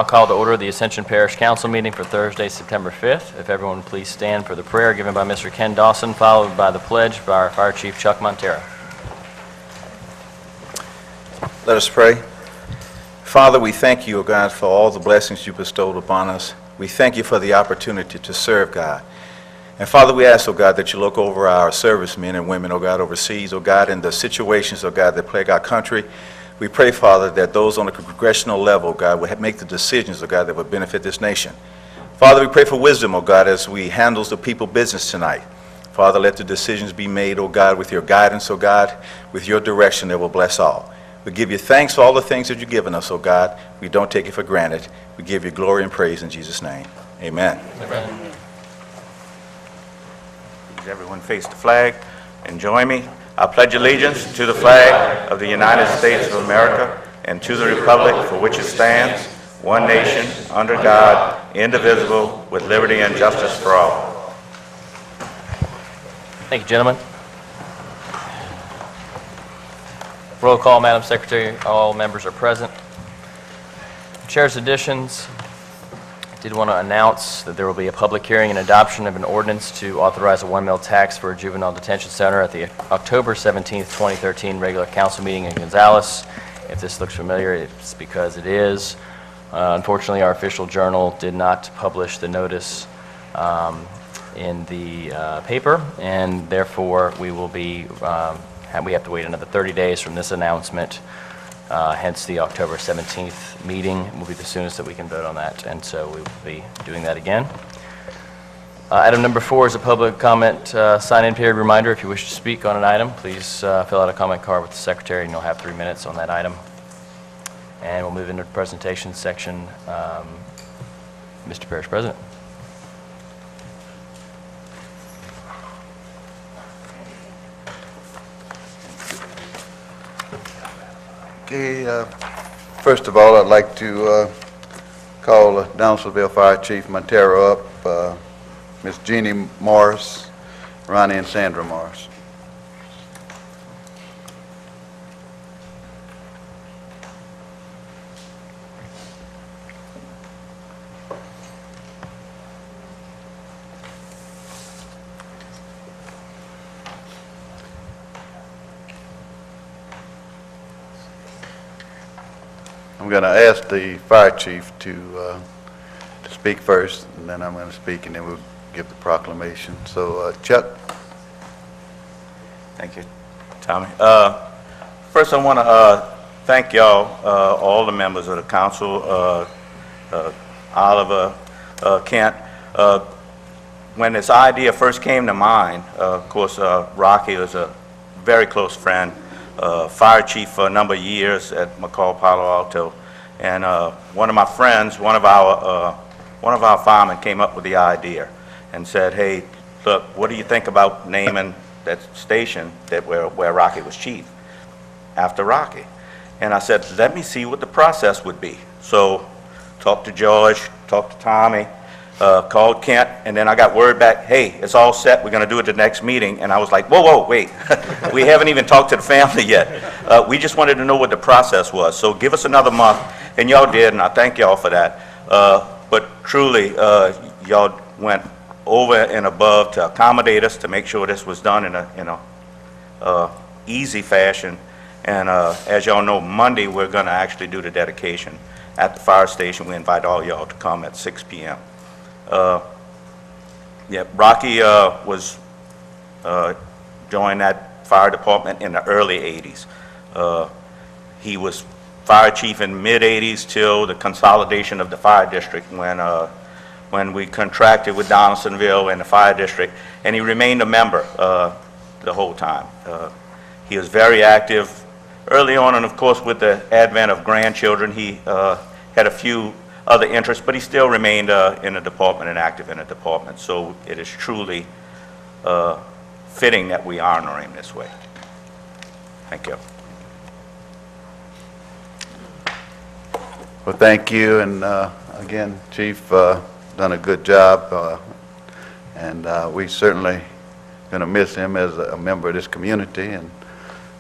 I'll call to order the Ascension Parish Council meeting for Thursday, September 5th. If everyone would please stand for the prayer given by Mr. Ken Dawson, followed by the pledge by our Fire Chief Chuck Montero. Let us pray. Father, we thank you, O God, for all the blessings you bestowed upon us. We thank you for the opportunity to serve, God. And Father, we ask, O God, that you look over our servicemen and women, O God, overseas, O God, in the situations, O God, that plague our country. We pray, Father, that those on the congressional level, God, will make the decisions, O God, that will benefit this nation. Father, we pray for wisdom, O God, as we handle the people business tonight. Father, let the decisions be made, O God, with your guidance, O God, with your direction that will bless all. We give you thanks for all the things that you've given us, O God. We don't take it for granted. We give you glory and praise in Jesus' name. Amen. Amen. Please everyone face the flag and join me. I pledge allegiance to the flag of the United States of America and to the republic for which it stands, one nation, under God, indivisible, with liberty and justice for all. Thank you, gentlemen. Roll call, Madam Secretary. All members are present. Chair's additions. I did want to announce that there will be a public hearing and adoption of an ordinance to authorize a 1 mil tax for a juvenile detention center at the October 17th, 2013 regular council meeting in Gonzales. If this looks familiar, it's because it is. Unfortunately, our official journal did not publish the notice in the paper, and therefore we will be we have to wait another 30 days from this announcement. Hence the October 17th meeting will be the soonest that we can vote on that, and so we will be doing that again. Item number 4 is a public comment sign-in period reminder. If you wish to speak on an item, please fill out a comment card with the secretary, and you'll have 3 minutes on that item. And we'll move into the presentation section. Mr. Parish President. Okay, first of all, I'd like to call Downsville Fire Chief Montero up, Miss Jeannie Morris, Ronnie and Sandra Morris. I'm going to ask the fire chief to speak first, and then I'm going to speak, and then we'll give the proclamation. So, Chuck. Thank you, Tommy. First, I want to thank y'all, all the members of the council, Oliver, Kent. When this idea first came to mind, of course, Rocky was a very close friend. Fire chief for a number of years at McCall Palo Alto, and one of my friends, one of our firemen, came up with the idea and said, "Hey, look, what do you think about naming that station where Rocky was chief after Rocky?" And I said, "Let me see what the process would be." So, talked to George, talked to Tommy, called Kent, and then I got word back, "Hey, it's all set, we're going to do it at the next meeting." And I was like, whoa, wait, we haven't even talked to the family yet. We just wanted to know what the process was, so give us another month, and y'all did, and I thank y'all for that. But truly, y'all went over and above to accommodate us, to make sure this was done in a easy fashion. And as y'all know, Monday we're going to actually do the dedication at the fire station. We invite all y'all to come at 6 p.m. Yeah, Rocky joined that fire department in the early 80s. He was fire chief in mid-80s till the consolidation of the fire district when we contracted with Donaldsonville and the fire district, and he remained a member the whole time. He was very active early on, and of course with the advent of grandchildren, he had a few other interests, but he still remained in the department and active in the department. So it is truly fitting that we honor him this way. Thank you. Well, thank you, and again, Chief, done a good job, and we certainly going to miss him as a member of this community. And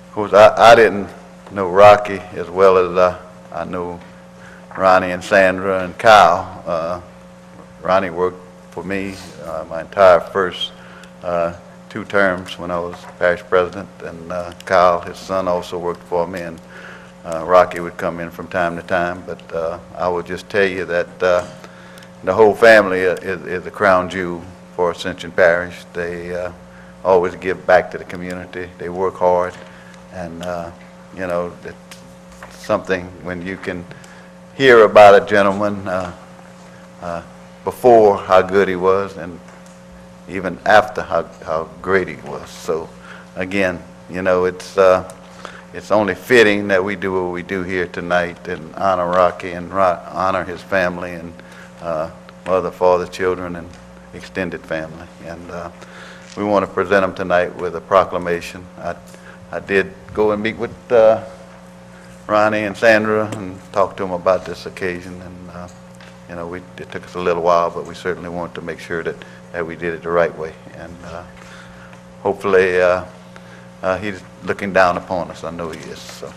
of course, I didn't know Rocky as well as I know Ronnie and Sandra and Kyle. Ronnie worked for me my entire first 2 terms when I was parish president, and Kyle, his son, also worked for me, and Rocky would come in from time to time. But I will just tell you that the whole family is the crown jewel for Ascension Parish. They always give back to the community. They work hard, and you know, it's something when you can hear about a gentleman before how good he was, and even after how great he was. So again, you know, it's only fitting that we do what we do here tonight and honor Rocky and honor his family and mother, father, children, and extended family. And we want to present them tonight with a proclamation. I did go and meet with Ronnie and Sandra and talk to them about this occasion, and you know, it took us a little while, but we certainly wanted to make sure that we did it the right way. And hopefully he's looking down upon us. I know he is. So.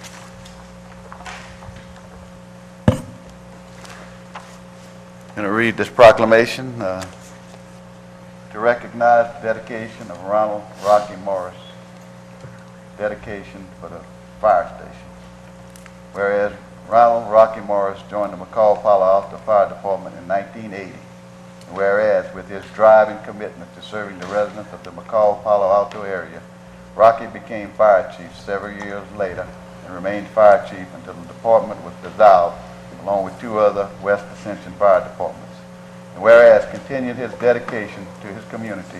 I'm going to read this proclamation to recognize the dedication of Ronald Rocky Morris, dedication for the fire station. Whereas Ronald Rocky Morris joined the McCall Palo Alto Fire Department in 1980. And whereas with his drive and commitment to serving the residents of the McCall Palo Alto area, Rocky became fire chief several years later and remained fire chief until the department was dissolved, along with 2 other West Ascension fire departments. And whereas continued his dedication to his community,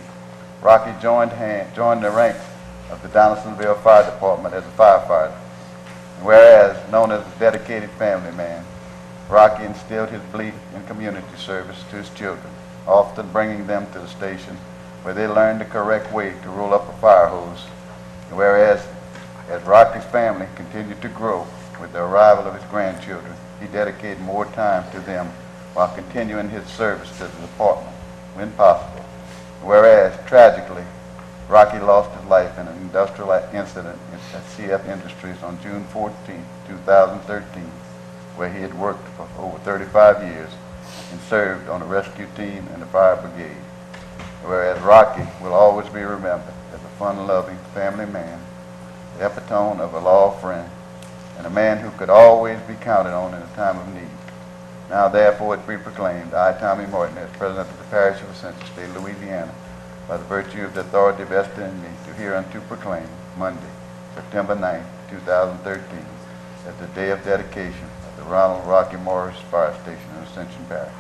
Rocky joined the ranks of the Donaldsonville Fire Department as a firefighter. And whereas known as a dedicated family man, Rocky instilled his belief in community service to his children, often bringing them to the station where they learned the correct way to roll up a fire hose. And whereas as Rocky's family continued to grow with the arrival of his grandchildren, he dedicated more time to them while continuing his service to the department when possible. Whereas, tragically, Rocky lost his life in an industrial incident at CF Industries on June 14, 2013, where he had worked for over 35 years and served on the rescue team and the fire brigade. Whereas Rocky will always be remembered as a fun-loving family man, the epitome of a loyal friend, and a man who could always be counted on in a time of need. Now therefore it be proclaimed, I, Tommy Martin, as President of the Parish of Ascension, State of Louisiana, by the virtue of the authority vested in me, do hereunto proclaim Monday, September 9, 2013, as the day of dedication of the Ronald Rocky Morris Fire Station in Ascension Parish.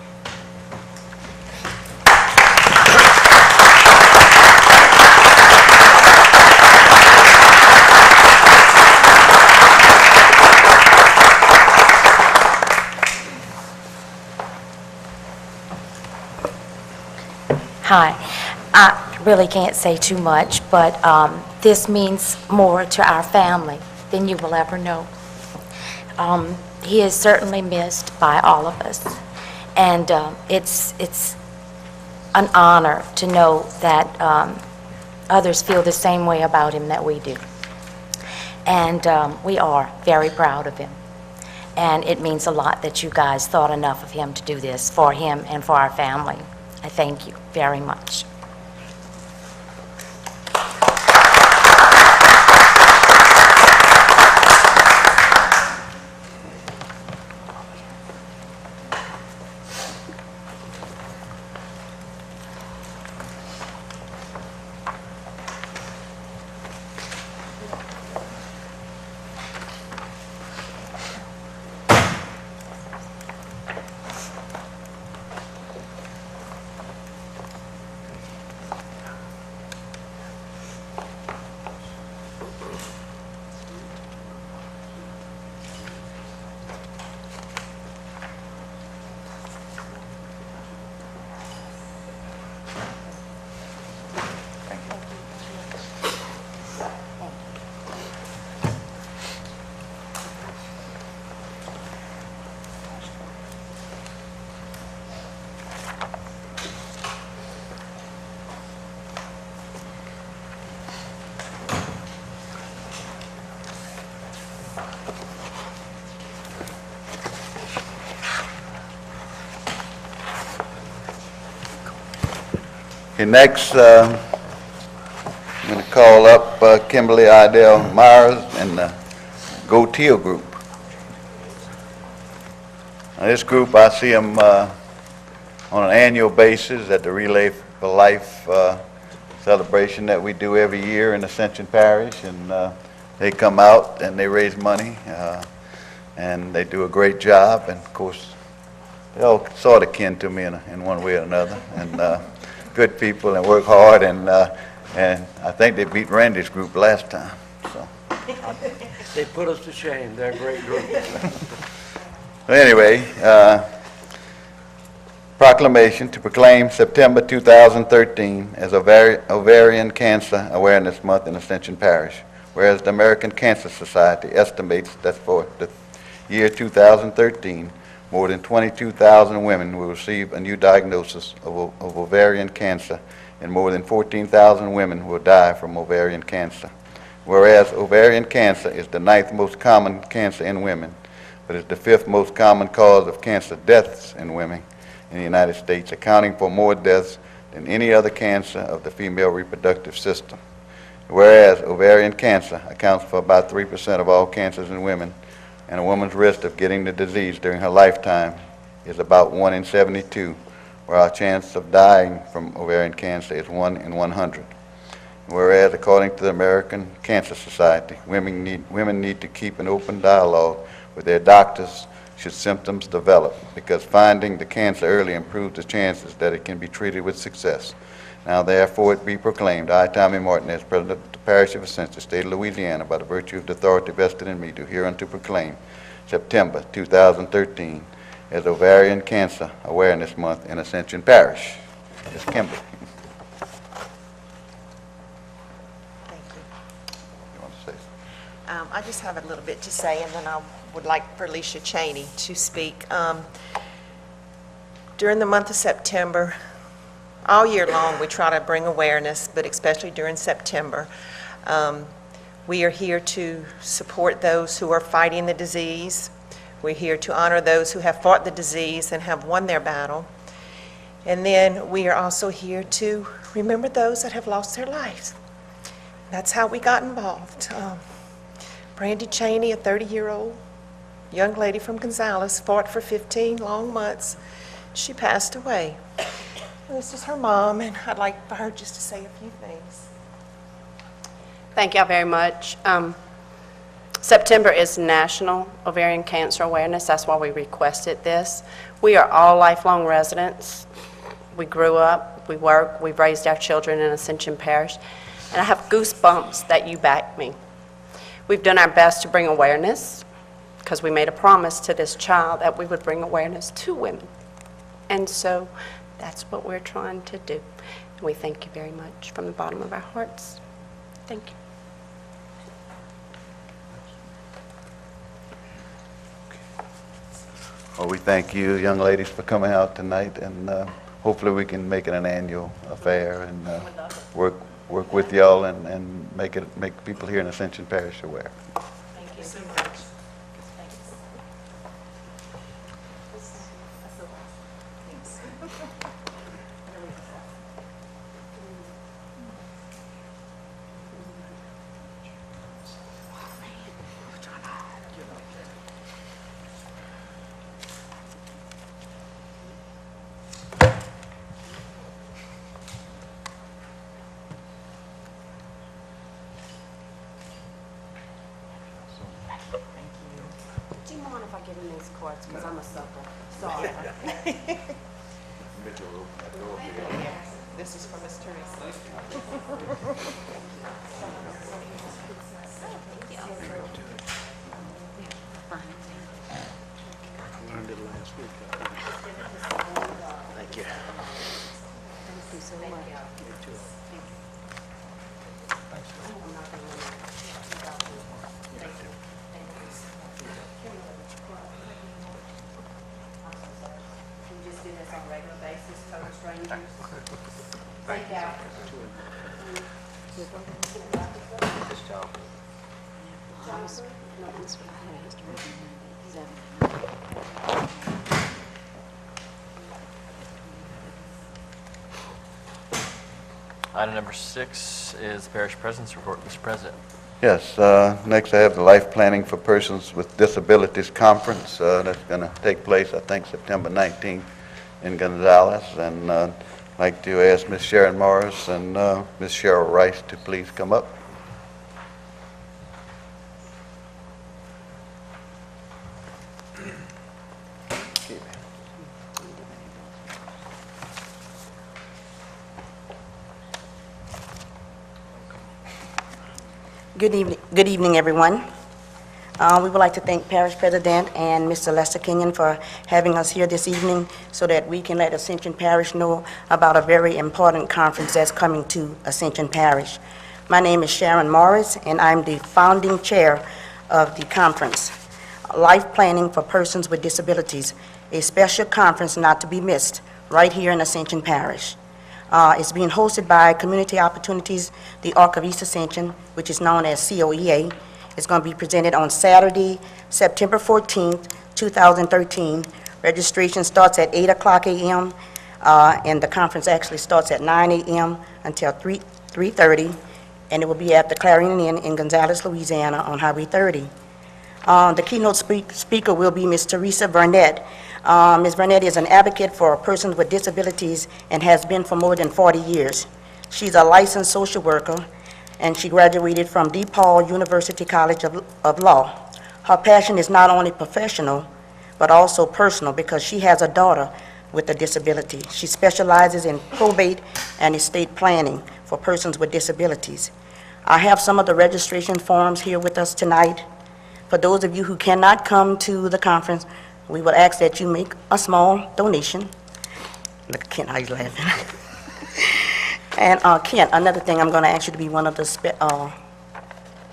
Hi. I really can't say too much, but this means more to our family than you will ever know. He is certainly missed by all of us, and it's an honor to know that others feel the same way about him that we do. And we are very proud of him. And it means a lot that you guys thought enough of him to do this for him and for our family. I thank you very much. Okay, next, I'm going to call up Kimberly Idell Myers and the Go Teal Group. Now, this group, I see them on an annual basis at the Relay for Life celebration that we do every year in Ascension Parish, and they come out and they raise money, and they do a great job, and of course, they all sort of kin to me in one way or another, and good people and work hard, and I think they beat Randy's group last time. So. They put us to shame. They're a great group. Anyway, proclamation to proclaim September 2013 as Ovarian Cancer Awareness Month in Ascension Parish, whereas the American Cancer Society estimates that for the year 2013, more than 22,000 women will receive a new diagnosis of ovarian cancer, and more than 14,000 women will die from ovarian cancer. Whereas ovarian cancer is the 9th most common cancer in women, but is the 5th most common cause of cancer deaths in women in the United States, accounting for more deaths than any other cancer of the female reproductive system. Whereas ovarian cancer accounts for about 3% of all cancers in women, and a woman's risk of getting the disease during her lifetime is about 1 in 72, where our chance of dying from ovarian cancer is 1 in 100. Whereas, according to the American Cancer Society, women need to keep an open dialogue with their doctors should symptoms develop, because finding the cancer early improves the chances that it can be treated with success. Now therefore it be proclaimed, I, Tommy Martinez, President of the Parish of Ascension, State of Louisiana, by the virtue of the authority vested in me, do hereunto proclaim September 2013 as Ovarian Cancer Awareness Month in Ascension Parish. Ms. Kimberly. Thank you. You want to say something? I just have a little bit to say, and then I would like for Alicia Cheney to speak. During the month of September, all year long, we try to bring awareness, but especially during September. We are here to support those who are fighting the disease. We're here to honor those who have fought the disease and have won their battle. And then we are also here to remember those that have lost their lives. That's how we got involved. Brandy Cheney, a 30-year-old young lady from Gonzales, fought for 15 long months. She passed away. This is her mom, and I'd like for her just to say a few things. Thank y'all very much. September is National Ovarian Cancer Awareness. That's why we requested this. We are all lifelong residents. We grew up, we work, we've raised our children in Ascension Parish, and I have goosebumps that you back me. We've done our best to bring awareness, because we made a promise to this child that we would bring awareness to women. And so that's what we're trying to do. And we thank you very much from the bottom of our hearts. Thank you. Well, we thank you, young ladies, for coming out tonight, and hopefully we can make it an annual affair and work with y'all and make people here in Ascension Parish aware. Thank you so much. Do you mind if I give him these cards, because I'm a sucker? Sorry. This is from Miss Teresa. Learned it last week. Thank you. Thank you so much. You too. We just do this on a regular basis, total strangers. Thank you. Item number 6 is Parish President's Report. Mr. President. Yes, next I have the Life Planning for Persons with Disabilities Conference. That's going to take place, I think, September 19th in Gonzales. And I'd like to ask Ms. Sharon Morris and Ms. Cheryl Rice to please come up. Good evening, everyone. We would like to thank Parish President and Mr. Lester Kenyon for having us here this evening so that we can let Ascension Parish know about a very important conference that's coming to Ascension Parish. My name is Sharon Morris, and I'm the founding chair of the conference, Life Planning for Persons with Disabilities, a special conference not to be missed right here in Ascension Parish. It's being hosted by Community Opportunities, the Ark of East Ascension, which is known as COEA. It's going to be presented on Saturday, September 14th, 2013. Registration starts at 8 o'clock a.m., and the conference actually starts at 9 a.m. until 3:30, and it will be at the Clarion Inn in Gonzales, Louisiana on Highway 30. The keynote speaker will be Ms. Teresa Burnett. Ms. Burnett is an advocate for persons with disabilities and has been for more than 40 years. She's a licensed social worker, and she graduated from DePaul University College of Law. Her passion is not only professional, but also personal because she has a daughter with a disability. She specializes in probate and estate planning for persons with disabilities. I have some of the registration forms here with us tonight. For those of you who cannot come to the conference, we would ask that you make a small donation. Look at Kent, how he's laughing. And Kent, another thing, I'm going to ask you to be one of the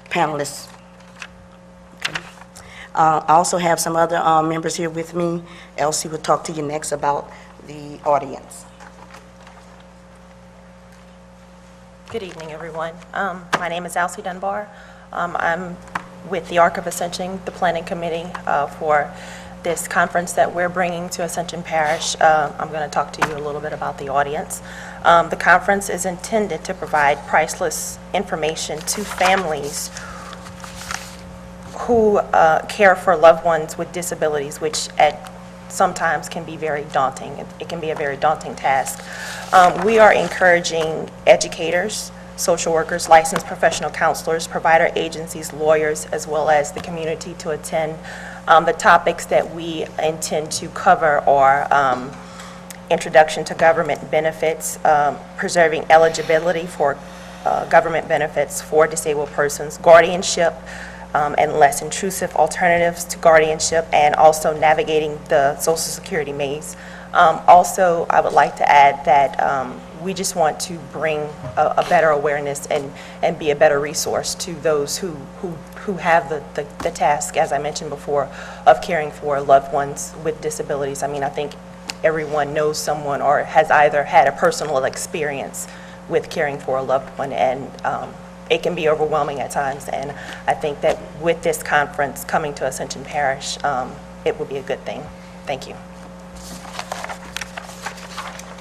panelists. Okay. I also have some other members here with me. Elsie will talk to you next about the audience. Good evening, everyone. My name is Elsie Dunbar. I'm with the Ark of Ascension, the planning committee for this conference that we're bringing to Ascension Parish. I'm going to talk to you a little bit about the audience. The conference is intended to provide priceless information to families who care for loved ones with disabilities, which sometimes can be very daunting. It can be a very daunting task. We are encouraging educators, social workers, licensed professional counselors, provider agencies, lawyers, as well as the community to attend. The topics that we intend to cover are introduction to government benefits, preserving eligibility for government benefits for disabled persons, guardianship, and less intrusive alternatives to guardianship, and also navigating the Social Security maze. Also, I would like to add that we just want to bring a better awareness and be a better resource to those who have the task, as I mentioned before, of caring for loved ones with disabilities. I mean, I think everyone knows someone or has either had a personal experience with caring for a loved one, and it can be overwhelming at times. And I think that with this conference coming to Ascension Parish, it will be a good thing. Thank you.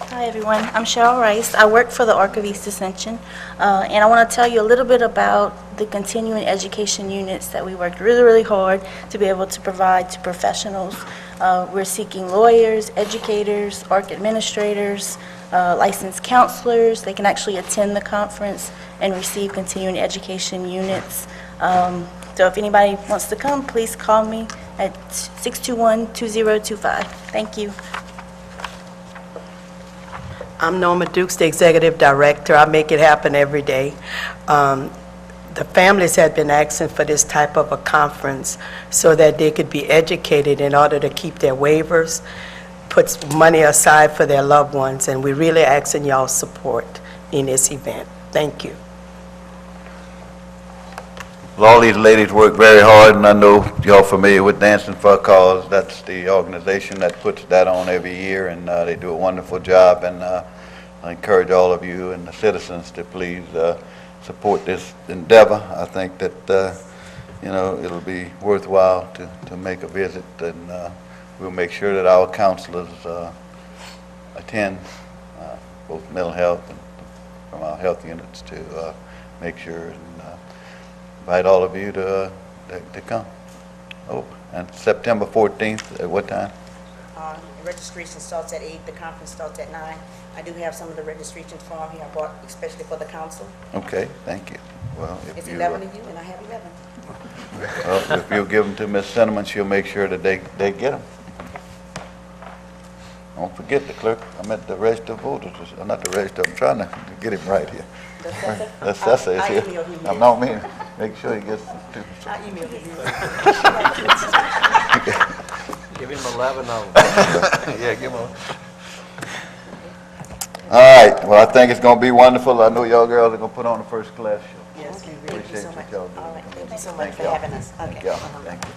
Hi everyone, I'm Cheryl Rice. I work for the Ark of East Ascension, and I want to tell you a little bit about the continuing education units that we worked really hard to be able to provide to professionals. We're seeking lawyers, educators, Ark administrators, licensed counselors. They can actually attend the conference and receive continuing education units. So if anybody wants to come, please call me at 621-2025. Thank you. I'm Norma Dukes, the Executive Director. I make it happen every day. The families had been asking for this type of a conference so that they could be educated in order to keep their waivers, put money aside for their loved ones, and we're really asking y'all's support in this event. Thank you. Well, all these ladies work very hard, and I know y'all familiar with Dancing for a Cause. That's the organization that puts that on every year, and they do a wonderful job. And I encourage all of you and the citizens to please support this endeavor. I think that it'll be worthwhile to make a visit, and we'll make sure that our counselors attend, both mental health and from our health units to make sure and invite all of you to come. Oh, and September 14th, at what time? Registration starts at 8, the conference starts at 9. I do have some of the registration form here I bought especially for the council. Okay, thank you. Well, if It's you, 11 of you, and I have 11. well, if you'll give them to Ms. Cinnamon, she'll make sure that they get them. Don't forget the clerk, I'm at the register of voters, not the register, I'm trying to get him right here. The assessor? The assessor is I here. emailed him. I'm not mean, make sure he gets them. I emailed him. Give him 11 of them. Yeah, give him. All right, well, I think it's gonna be wonderful. I know y'all girls are gonna put on the first class show. Yes, thank you Appreciate so what much. y'all do. All right, thank you so much Thank for y'all. having us. Thank Okay. y'all. Uh-huh. Thank you.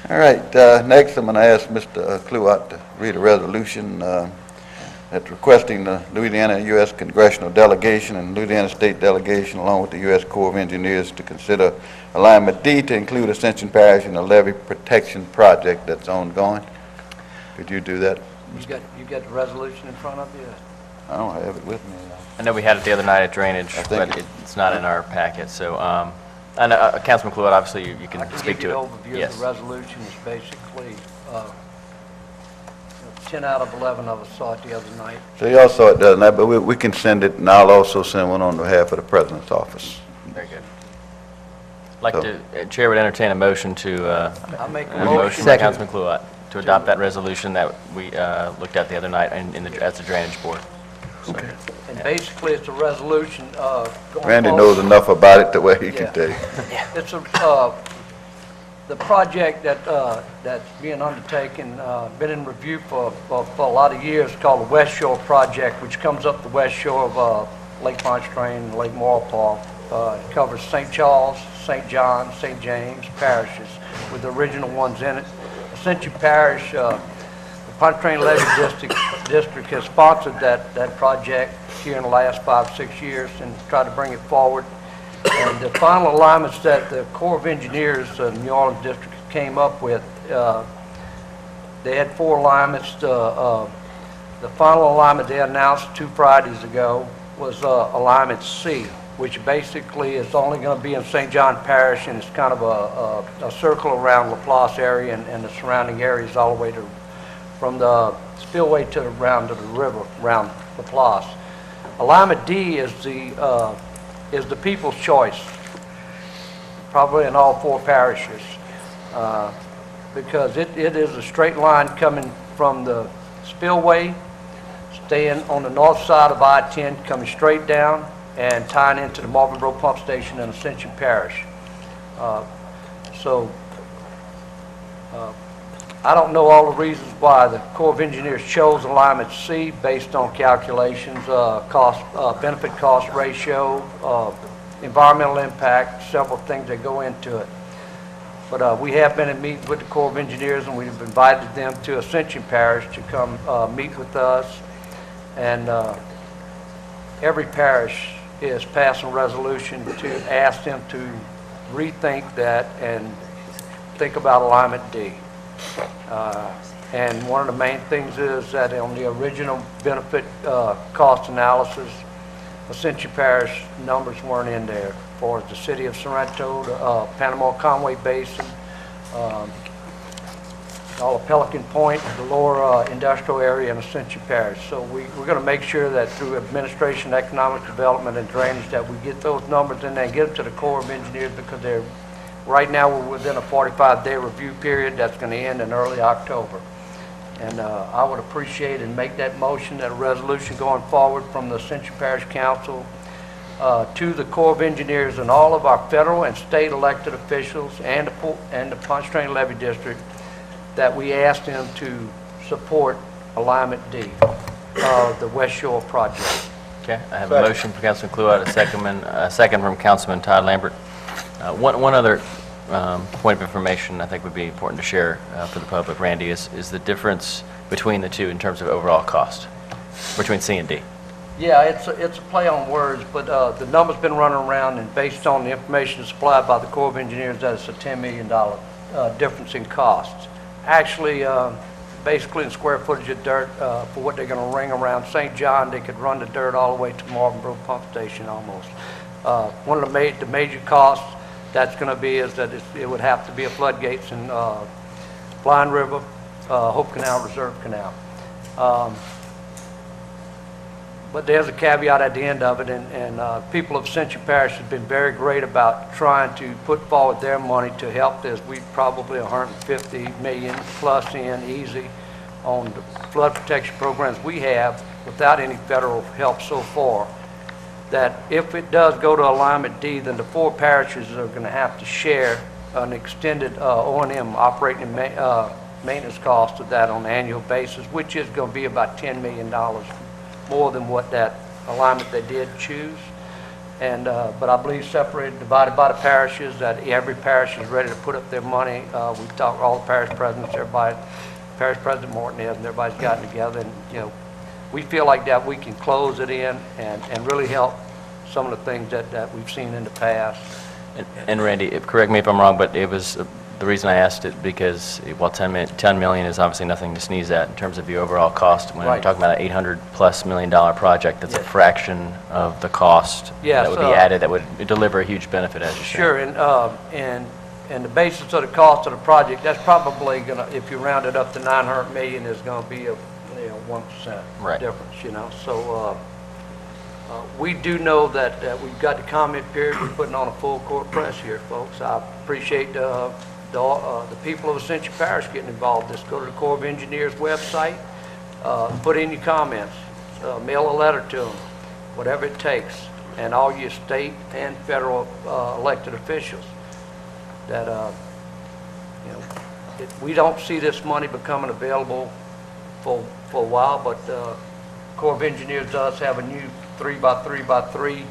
All right, next I'm going to ask Mr. Kluat to read a resolution that's requesting the Louisiana U.S. Congressional Delegation and Louisiana State Delegation along with the U.S. Corps of Engineers to consider Alignment D to include Ascension Parish in a levee protection project that's ongoing. Could you do that? You got the resolution in front of you? I don't have it with me. I know we had it the other night at Drainage, I think but it's not in our packet, so, and Councilman Cluett, obviously, you I can can speak give to you it. an overview of Yes. the resolution. It's basically, 10 out of 11 of us saw it the other night. So y'all saw it the other night, but we can send it, and I'll also send one on behalf of the President's office. Very good. I'd like to, Chair would entertain a motion to, I make a a motion by to- Councilman Cluett to adopt that resolution that we looked at the other night as the Drainage Board. And basically, it's a resolution going Randy forward. knows enough about it the way he Yeah. can tell you. It's the project that's being undertaken, been in review for a lot of years, called the West Shore Project, which comes up the west shore of Lake Pontchartrain and Lake Maurepas. It covers St. Charles, St. John, St. James parishes, with the original ones in it. Ascension Parish, the Pontchartrain Levee District has sponsored that project here in the last 5-6 years and tried to bring it forward. And the final alignments that the Corps of Engineers, New Orleans District, came up with, they had 4 alignments. The final alignment they announced 2 Fridays ago was alignment C, which basically is only going to be in St. John Parish, and it's kind of a circle around LaPlace area and the surrounding areas all the way from the spillway to the river around LaPlace. Alignment D is the people's choice, probably in all 4 parishes, because it is a straight line coming from the spillway, staying on the north side of I-10, coming straight down, and tying into the Marvinboro Pump Station in Ascension Parish. I don't know all the reasons why the Corps of Engineers chose alignment C based on calculations, benefit cost ratio, environmental impact, several things that go into it. But we have been in meetings with the Corps of Engineers, and we've invited them to Ascension Parish to come meet with us. And every parish is passing a resolution to ask them to rethink that and think about alignment D. And one of the main things is that on the original benefit cost analysis, Ascension Parish numbers weren't in there for the city of Sorrento, the Panama Conway Basin, all of Pelican Point, the lower industrial area in Ascension Parish. So we're going to make sure that through administration, economic development, and drainage, that we get those numbers in there and get them to the Corps of Engineers, because they're right now we're within a 45-day review period that's going to end in early October. And I would appreciate and make that motion, that a resolution going forward from the Ascension Parish Council to the Corps of Engineers and all of our federal and state elected officials and the Pontchartrain Levee District, that we ask them to support alignment D of the West Shore project. Okay, I have a motion from Councilman Cluett, a second from Councilman Todd Lambert. One other point of information I think would be important to share for the public, Randy, is the difference between the two in terms of overall cost, between C and D. Yeah, it's a play on words, but the number's been running around, and based on the information supplied by the Corps of Engineers, that it's a $10 million difference in costs. actually, basically in square footage of dirt, for what they're going to ring around St. John, they could run the dirt all the way to Marvinboro Pump Station almost. One of the major costs that's going to be is that it would have to be a floodgates in Blind River, Hope Canal, Reserve Canal. But there's a caveat at the end of it, and people of Ascension Parish have been very great about trying to put forward their money to help this. We probably 150 million plus in easy on the flood protection programs we have without any federal help so far. That if it does go to alignment D, then the 4 parishes are going to have to share an extended O&M operating and maintenance cost of that on an annual basis, which is going to be about $10 million more than what that alignment they did choose. And but I believe separated, divided by the parishes, that every parish is ready to put up their money. We've talked all the parish presidents, everybody, Parish President Martinez, and everybody's gotten together, and you know, we feel like that we can close it in and really help some of the things that we've seen in the past. And Randy, correct me if I'm wrong, but it was the reason I asked it because while $10 million is obviously nothing to sneeze at in terms of the overall cost, when we're talking about an $800+ million project, that's a fraction of the cost that would be added that would deliver a huge benefit, as you said. Sure, and the basis of the cost of the project, that's probably going to, if you round it up to $900 million, is going to be a 1% difference, you know. So we do know that we've got the comment period. We're putting on a full court press here, folks. I appreciate the people of Ascension Parish getting involved. Just go to the Corps of Engineers website, put in your comments, mail a letter to them, whatever it takes, and all your state and federal elected officials. That you know, we don't see this money becoming available for a while, but Corps of Engineers does have a new 3x3x3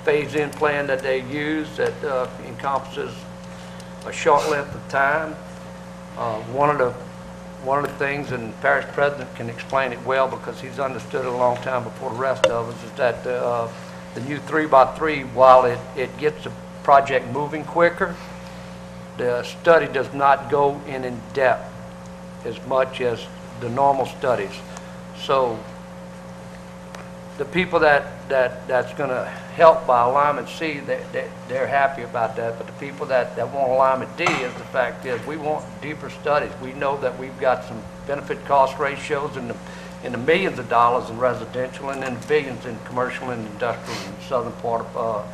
phase-in plan that they use that encompasses a short length of time. One of the things, and the parish president can explain it well because he's understood it a long time before the rest of us, is that the new 3x3, while it gets the project moving quicker, the study does not go in depth as much as the normal studies. So the people that's going to help by alignment C, they're happy about that. But the people that want alignment D, is the fact is we want deeper studies. We know that we've got some benefit cost ratios in the millions of dollars in residential and in the billions in commercial and industrial in the southern part of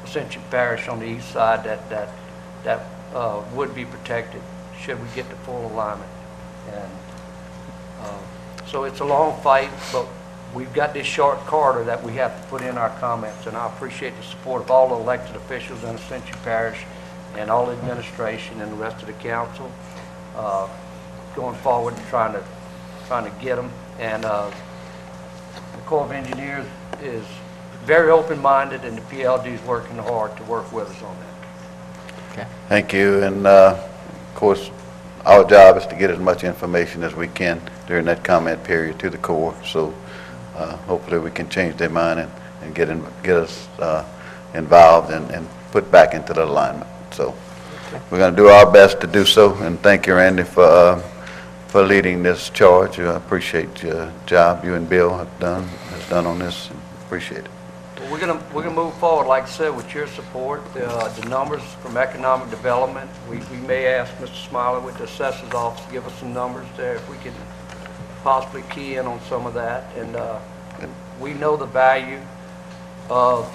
Ascension Parish on the east side that would be protected should we get to full alignment. And so it's a long fight, but we've got this short corridor that we have to put in our comments, and I appreciate the support of all the elected officials in Ascension Parish and all the administration and the rest of the council going forward and trying to get them. And the Corps of Engineers is very open-minded, and the PLD is working hard to work with us on that. Okay. Thank you, and of course, our job is to get as much information as we can during that comment period to the Corps, so hopefully we can change their mind and get us involved and put back into the alignment. So we're going to do our best to do so, and thank you, Randy, for leading this charge. I appreciate your job you and Bill has done on this. Appreciate it. We're gonna move forward, like I said, with your support. The numbers from economic development, we may ask Mr. Smiley with the assessor's office to give us some numbers there if we can possibly key in on some of that. And we know the value of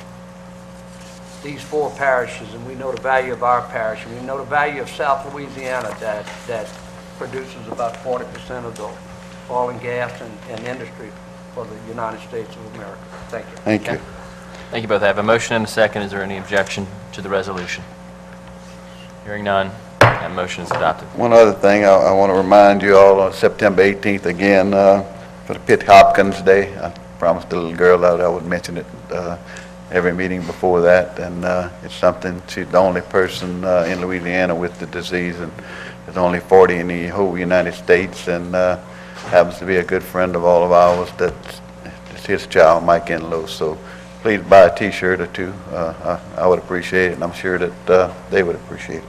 these 4 parishes, and we know the value of our parish, and we know the value of South Louisiana that produces about 40% of the oil and gas and industry for the United States of America. Thank you. Thank you. Thank you both. I have a motion and a second. Is there any objection to the resolution? Hearing none, that motion is adopted. One other thing, I want to remind you all on September 18th again for the Pitt Hopkins Day. I promised the little girl that I would mention it every meeting before that, and it's something. She's the only person in Louisiana with the disease, and there's only 40 in the whole United States, and happens to be a good friend of all of ours. That's his child, Mike Enlow. So please buy a T-shirt or two. I would appreciate it, and I'm sure that they would appreciate it.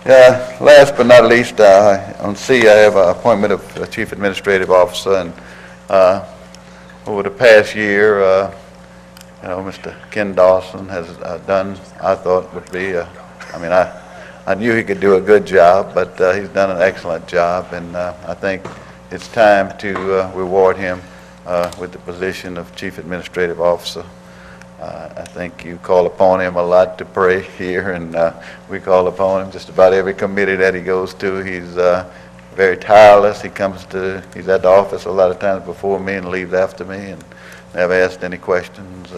Last but not least, on C, I have an appointment of Chief Administrative Officer, and over the past year, Mr. Ken Dawson has done, I thought would be, I knew he could do a good job, but he's done an excellent job, and I think it's time to reward him with the position of Chief Administrative Officer. I think you call upon him a lot to pray here, and we call upon him just about every committee that he goes to. He's very tireless. He's at the office a lot of times before me and leaves after me, and never asked any questions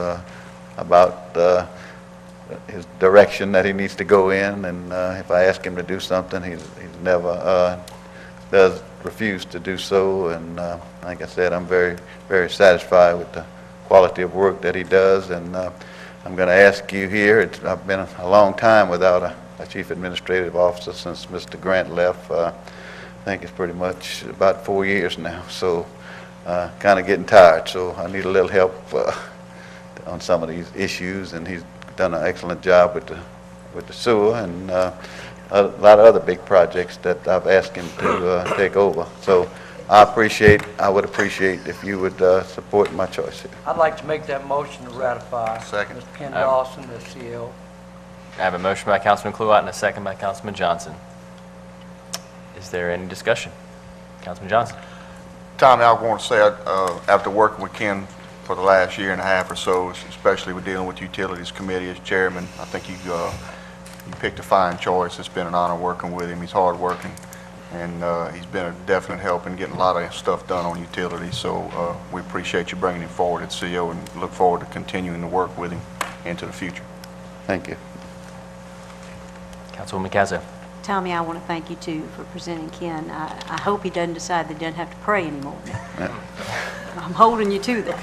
about his direction that he needs to go in, and if I ask him to do something, he's never does refuse to do so, and like I said, I'm very, very satisfied with the quality of work that he does, and I'm going to ask you here, I've been a long time without a Chief Administrative Officer since Mr. Grant left. I think it's pretty much about 4 years now, so kind of getting tired, so I need a little help on some of these issues, and he's done an excellent job with the sewer and a lot of other big projects that I've asked him to take over. So I would appreciate if you would support my choice here. I'd like to make that motion to ratify. Second. Mr. Ken Dawson as CL. I have a motion by Councilman Kluwat and a second by Councilman Johnson. Is there any discussion? Councilman Johnson. Tommy, I want to say, after working with Ken for the last year and a half or so, especially with dealing with the Utilities Committee as chairman, I think you picked a fine choice. It's been an honor working with him. He's hard-working, and he's been a definite help in getting a lot of stuff done on utilities. So we appreciate you bringing him forward at CO and look forward to continuing to work with him into the future. Thank you. Councilwoman Cazzo. Tommy, I want to thank you, too, for presenting Ken. I hope he doesn't decide that he doesn't have to pray anymore. Yeah. I'm holding you to that.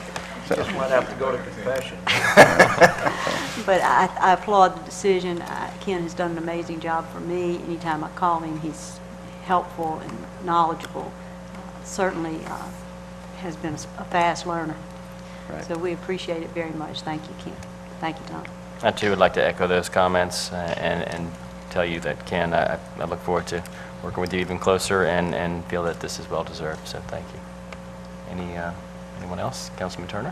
Just might have to go to confession. But I applaud the decision. Ken has done an amazing job for me. Anytime I call him, he's helpful and knowledgeable. Certainly has been a fast learner. Right. So we appreciate it very much. Thank you, Ken. Thank you, Tom. I, too, would like to echo those comments and tell you that, Ken, I look forward to working with you even closer and feel that this is well-deserved, so thank you. Anyone else? Councilman Turner?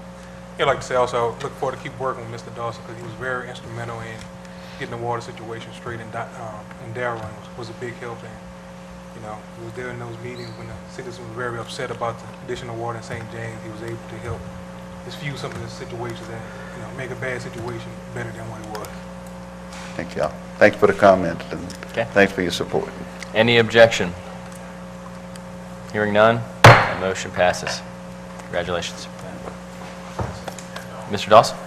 Yeah, I'd like to say also, look forward to keep working with Mr. Dawson because he was very instrumental in getting the water situation straight in Darien was a big help. And, he was there in those meetings when the citizens were very upset about the condition of water in St. James. He was able to help diffuse some of the situations that, make a bad situation better than what it was. Thank y'all. Thanks for the comments, and thanks for your support. Any objection? Hearing none, the motion passes. Congratulations. Mr. Dawson?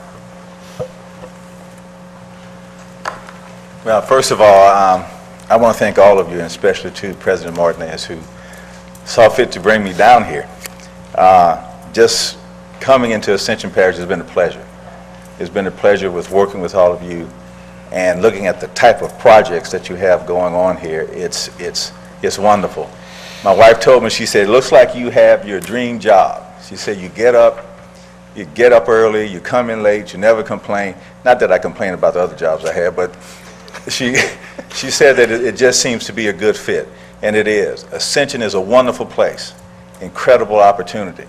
Well, first of all, I want to thank all of you, and especially to President Martinez, who saw fit to bring me down here. Just coming into Ascension Parish has been a pleasure. It's been a pleasure with working with all of you and looking at the type of projects that you have going on here. It's wonderful. My wife told me, she said, it looks like you have your dream job. She said, you get up early, you come in late, you never complain. Not that I complain about the other jobs I have, but she said that it just seems to be a good fit, and it is. Ascension is a wonderful place, incredible opportunity.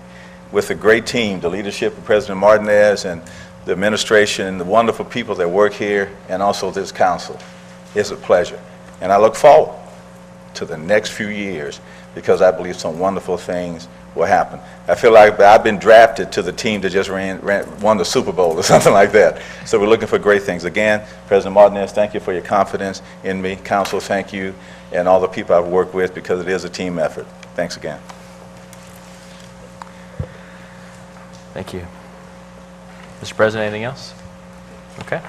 With a great team, the leadership of President Martinez and the administration and the wonderful people that work here, and also this council. It's a pleasure. And I look forward to the next few years because I believe some wonderful things will happen. I feel like I've been drafted to the team that just won the Super Bowl or something like that. So we're looking for great things. Again, President Martinez, thank you for your confidence in me. Council, thank you, and all the people I've worked with because it is a team effort. Thanks again. Thank you. Mr. President, anything else? Okay.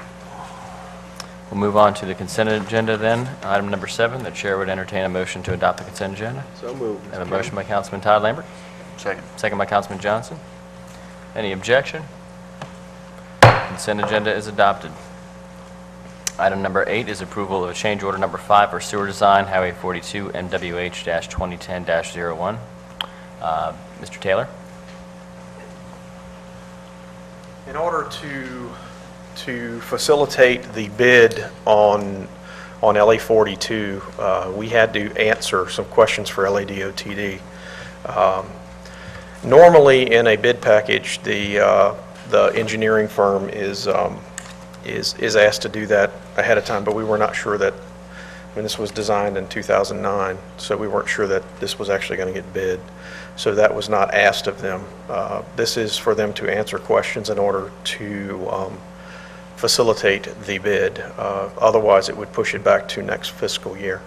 We'll move on to the consent agenda then. Item number 7, the chair would entertain a motion to adopt the consent agenda. So moved. I have a motion by Councilman Todd Lambert. Second. Second by Councilman Johnson. Any objection? Consent agenda is adopted. Item number 8 is approval of a change order number 5 for sewer design, Highway 42, MWH-2010-01. Mr. Taylor? In order to facilitate the bid on on LA 42, we had to answer some questions for LADOTD. Normally, in a bid package, the engineering firm is asked to do that ahead of time, but we were not sure that, I mean, this was designed in 2009, so we weren't sure that this was actually going to get bid. So that was not asked of them. This is for them to answer questions in order to facilitate the bid. Otherwise, it would push it back to next fiscal year.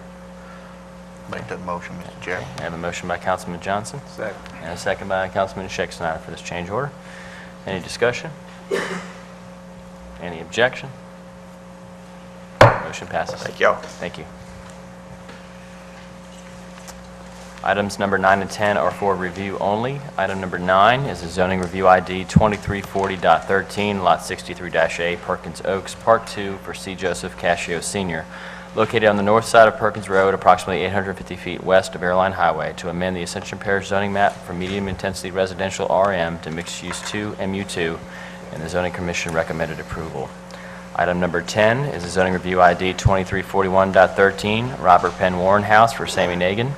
Make that motion, Mr. Chairman. I have a motion by Councilman Johnson. Second. And a second by Councilman Schexnayder for this change order. Any discussion? Any objection? Motion passes. Thank y'all. Thank you. Items number 9 and 10 are for review only. Item number 9 is a zoning review ID 2340.13, Lot 63-A, Perkins Oaks, Part 2 for C. Joseph Cascio Sr., located on the north side of Perkins Road, approximately 850 feet west of Airline Highway, to amend the Ascension Parish zoning map from medium-intensity residential RM to mixed-use 2 MU2, and the Zoning Commission recommended approval. Item number 10 is a zoning review ID 2341.13, Robert Penn Warren House for Sammy Nagin,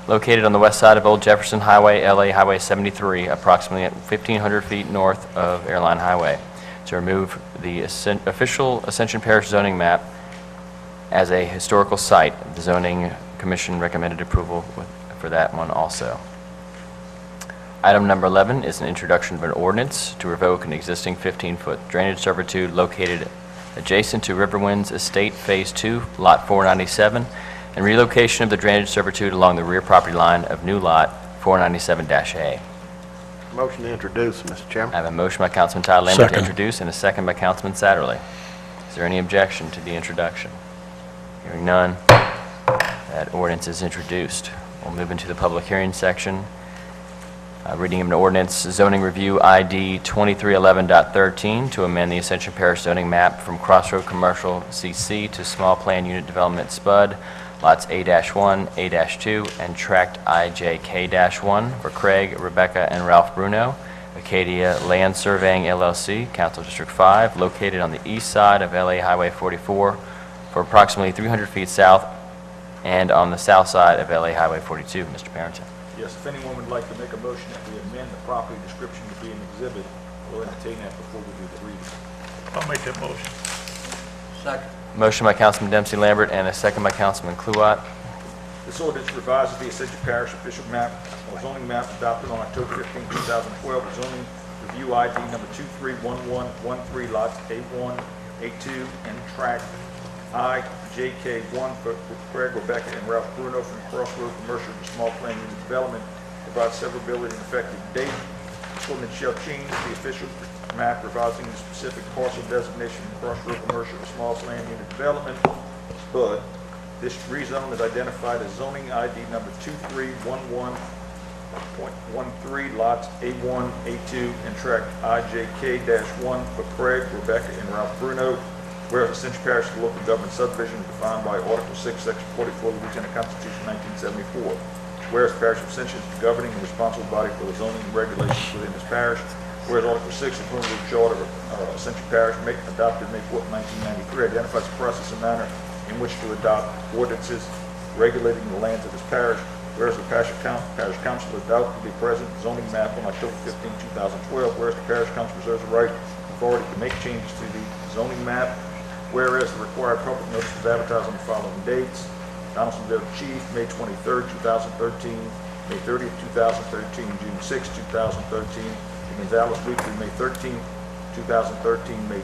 located on the west side of Old Jefferson Highway, LA Highway 73, approximately at 1,500 feet north of Airline Highway, to remove the official Ascension Parish zoning map as a historical site. The Zoning Commission recommended approval for that one also. Item number 11 is an introduction of an ordinance to revoke an existing 15-foot drainage servitude located adjacent to Riverwinds Estate Phase 2, Lot 497, and relocation of the drainage servitude along the rear property line of new Lot 497-A. Motion to introduce, Mr. Chairman. I have a motion by Councilman Todd Lambert to introduce and a second by Councilman Satterley. Is there any objection to the introduction? Hearing none, that ordinance is introduced. We'll move into the public hearing section. Reading of an ordinance, zoning review ID 2311.13 to amend the Ascension Parish zoning map from Crossroad Commercial CC to Small Plan Unit Development SPUD, lots A-1, A-2, and tract IJK-1 for Craig, Rebecca, and Ralph Bruno, Acadia Land Surveying LLC, Council District 5, located on the east side of LA Highway 44 for approximately 300 feet south and on the south side of LA Highway 42. Mr. Parrington. Yes, if anyone would like to make a motion that we amend the property description to be an exhibit, we'll entertain that before we do the reading. I'll make that motion. Second. Motion by Councilman Dempsey Lambert and a second by Councilman Kluwat. This ordinance revises the Ascension Parish official map, or zoning map adopted on October 15, 2012, zoning review ID number 231113, lots A1, A2, and tract IJK1 for Craig, Rebecca, and Ralph Bruno from Crossroad Commercial to Small Plan Unit Development, provides severability and effective date. This ordinance shall change the official map revising the specific parcel designation from Crossroad Commercial to Small Plan Unit Development, but this rezone is identified as zoning ID number 2311.13, lots A1, A2, and tract IJK-1 for Craig, Rebecca, and Ralph Bruno. Whereas Ascension Parish is a local government subdivision defined by Article 6, Section 44 of the Louisiana Constitution 1974. Whereas the Parish of Ascension is the governing and responsible body for the zoning and regulations within this parish. Whereas Article 6 of the Preliminary Charter of Ascension Parish, adopted May 4, 1993, identifies the process and manner in which to adopt ordinances regulating the lands of this parish. Whereas the Parish Council adopted the present zoning map on October 15, 2012. Whereas the Parish Council reserves the right and authority to make changes to the zoning map. Whereas the required public notice was advertised on the following dates: Donaldsonville Chief, May 23rd, 2013, May 30th, 2013, June 6th, 2013, the Gonzales Weekly, May 13th, 2013, May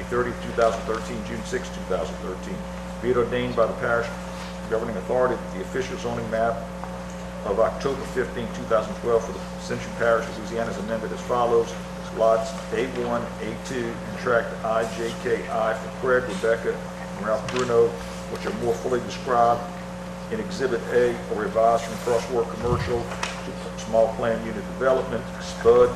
30th, 2013, June 6th, 2013. Be it ordained by the parish governing authority that the official zoning map of October 15, 2012 for the Ascension Parish of Louisiana is amended as follows. Lots A1, A2, and tract IJKI for Craig, Rebecca, and Ralph Bruno, which are more fully described in Exhibit A, or revised from Crossroad Commercial to Small Plan Unit Development, SPUD.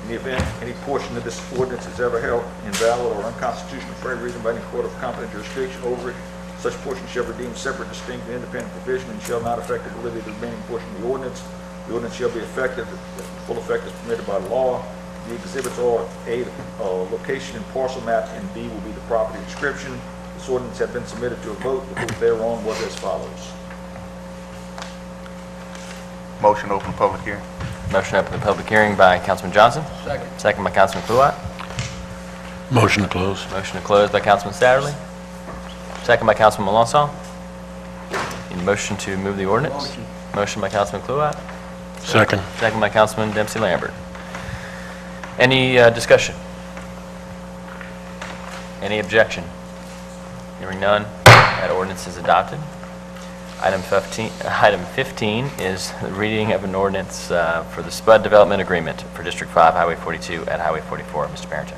In the event any portion of this ordinance is ever held invalid or unconstitutional for any reason by any court of competent jurisdiction over it, such portion shall be deemed separate, distinct, and independent provision and shall not affect the validity of the remaining portion of the ordinance. The ordinance shall be effective if full effect is permitted by law. The exhibits are A, location and parcel map, and B will be the property description. This ordinance had been submitted to a vote. The vote thereon was as follows. Motion to open public hearing. Motion to open the public hearing by Councilman Johnson. Second. Second by Councilman Kluwat. Motion to close. Motion to close by Councilman Satterley. Second by Councilman Melanson. Need a motion to move the ordinance? Motion by Councilman Kluwat. Second. Second by Councilman Dempsey Lambert. Any discussion? Any objection? Hearing none, that ordinance is adopted. Item 15 is the reading of an ordinance for the SPUD Development Agreement for District 5, Highway 42 at Highway 44. Mr. Barrington.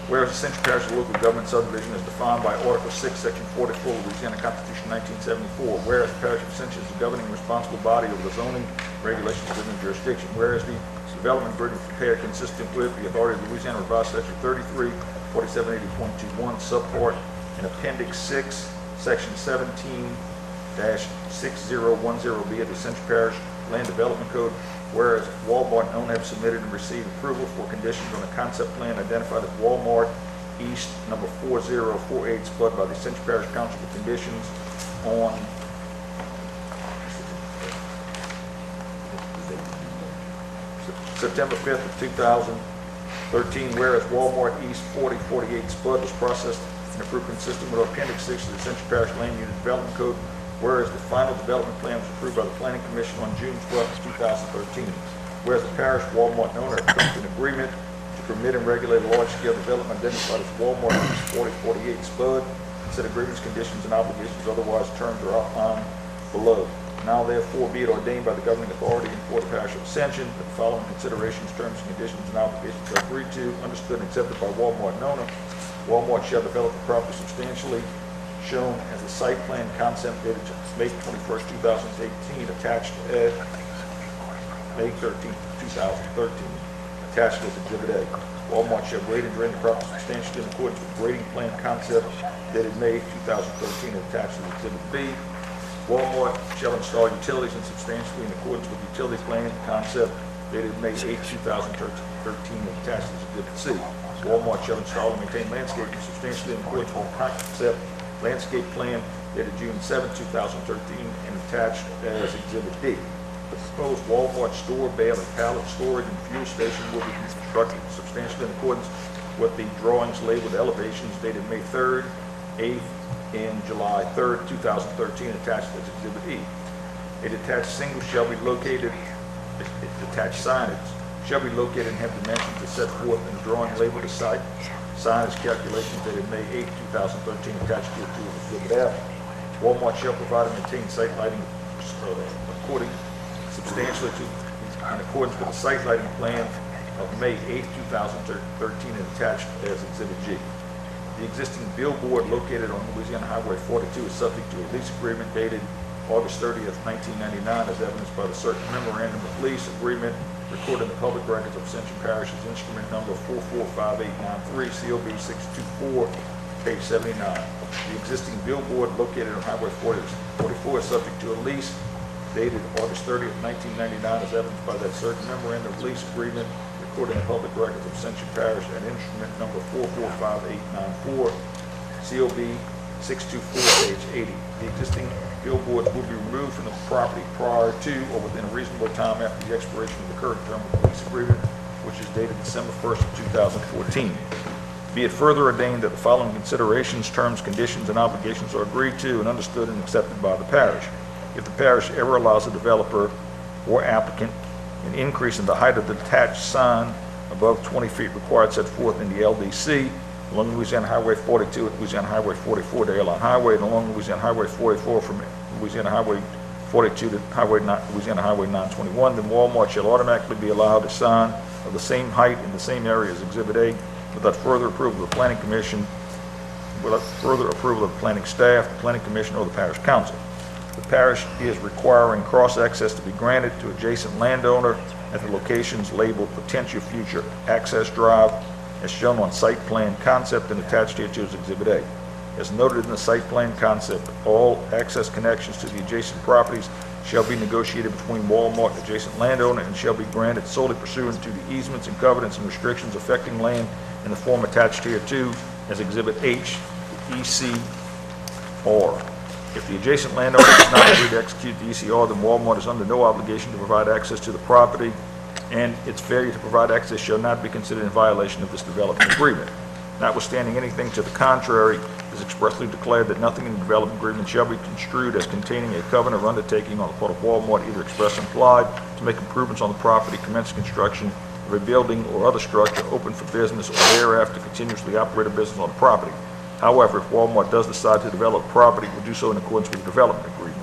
Whereas Ascension Parish local government subdivision is defined by Article 6, Section 44 of Louisiana Constitution 1974. Whereas the Parish of Ascension is the governing responsible body of the zoning regulations within the jurisdiction. Whereas the development agreement prepared consistent with the authority of Louisiana Revised Statute 33, 4780.21, subpart in Appendix 6, Section 17-6010B of the Ascension Parish Land Development Code. Whereas Walmart and owner have submitted and received approval for conditions on the concept plan identified as Walmart East number 4048 SPUD by the Ascension Parish Council with conditions on September 5th of 2013. Whereas Walmart East 4048 SPUD was processed and approved consistent with Appendix 6 of the Ascension Parish Land Unit Development Code. Whereas the final development plan was approved by the Planning Commission on June 12, 2013. Whereas the parish, Walmart, and owner have reached an agreement to permit and regulate a large-scale development identified as Walmart East 4048 SPUD. Said agreements, conditions, and obligations, otherwise terms are outlined below. Now therefore be it ordained by the governing authority and for the parish of Ascension that the following considerations, terms, and conditions, and obligations are agreed to, understood, and accepted by Walmart and owner. Walmart shall develop the property substantially shown as a site plan concept dated May 21st, 2018, attached at May 13th, 2013, attached as Exhibit A. Walmart shall grade and drain the property substantially in accordance with grading plan concept dated May 2013 and attached as Exhibit B. Walmart shall install utilities and substantially in accordance with utility plan concept dated May 8, 2013 and attached as Exhibit C. Walmart shall install and maintain landscaping substantially in accordance with concept landscape plan dated June 7, 2013 and attached as Exhibit D. The proposed Walmart store, bale, and pallet storage and fuel station will be constructed substantially in accordance with the drawings labeled elevations dated May 3rd, 8th, and July 3rd, 2013 attached as Exhibit E. A detached single shall be located, detached signage shall be located and have dimensions as set forth in the drawing labeled as site. Signage calculations dated May 8, 2013 attached to Exhibit F. Walmart shall provide and maintain site lighting according substantially to in accordance with the site lighting plan of May 8, 2013 and attached as Exhibit G. The existing billboard located on Louisiana Highway 42 is subject to a lease agreement dated August 30th, 1999 as evidenced by the certain memorandum of lease agreement recorded in the public records of Ascension Parish as instrument number 445893, COB 624, page 79. The existing billboard located on Highway 44 is subject to a lease dated August 30th, 1999 as evidenced by that certain memorandum of lease agreement recorded in the public records of Ascension Parish at instrument number 445894, COB 624, page 80. The existing billboards will be removed from the property prior to or within a reasonable time after the expiration of the current term of the lease agreement, which is dated December 1st of 2014. Be it further ordained that the following considerations, terms, conditions, and obligations are agreed to and understood and accepted by the parish. If the parish ever allows a developer or applicant an increase in the height of the detached sign above 20 feet required set forth in the LDC along Louisiana Highway 42 and Louisiana Highway 44 to Airline Highway and along Louisiana Highway 44 from Louisiana Highway 42 to Louisiana Highway 921, then Walmart shall automatically be allowed a sign of the same height in the same area as Exhibit A without further approval of the Planning Commission, without further approval of the planning staff, the Planning Commission, or the Parish Council. The parish is requiring cross-access to be granted to adjacent landowner at the locations labeled potential future access drive as shown on site plan concept and attached here to as Exhibit A. As noted in the site plan concept, all access connections to the adjacent properties shall be negotiated between Walmart and adjacent landowner and shall be granted solely pursuant to the easements and covenants and restrictions affecting land in the form attached hereto as Exhibit H, ECR. If the adjacent landowner does not agree to execute the ECR, then Walmart is under no obligation to provide access to the property, and its failure to provide access shall not be considered in violation of this development agreement. Notwithstanding anything to the contrary, it is expressly declared that nothing in the development agreement shall be construed as containing a covenant of undertaking on the part of Walmart, either express or implied, to make improvements on the property, commence construction of a building or other structure open for business, or thereafter continuously operate a business on the property. However, if Walmart does decide to develop property, it will do so in accordance with the development agreement.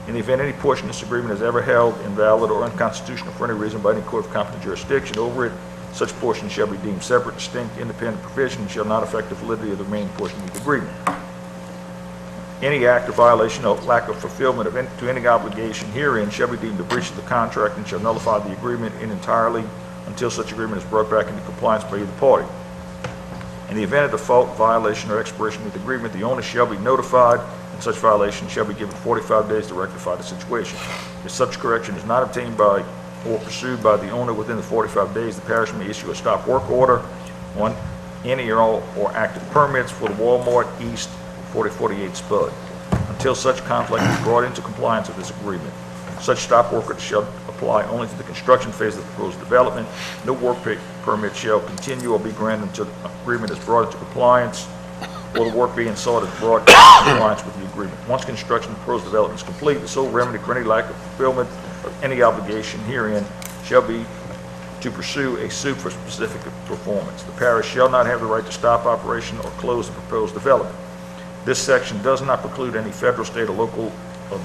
In the event any portion of this agreement is ever held invalid or unconstitutional for any reason by any court of competent jurisdiction over it, such portion shall be deemed separate, distinct, independent provision and shall not affect the validity of the remaining portion of the agreement. Any act or violation or lack of fulfillment of any obligation herein shall be deemed a breach of the contract and shall nullify the agreement in entirely until such agreement is brought back into compliance by either party. In the event of default, violation, or expiration of the agreement, the owner shall be notified, and such violation shall be given 45 days to rectify the situation. If such correction is not obtained by or pursued by the owner within the 45 days, the parish may issue a stop work order on any or all or active permits for the Walmart East 4048 Spud until such conflict is brought into compliance with this agreement. Such stop work order shall apply only to the construction phase of the proposed development. No work permit shall continue or be granted until the agreement is brought into compliance or the work being sought is brought into compliance with the agreement. Once construction of the proposed development is complete, the sole remedy for any lack of fulfillment of any obligation herein shall be to pursue a suit for specific performance. The parish shall not have the right to stop operation or close the proposed development. This section does not preclude any federal, state, or local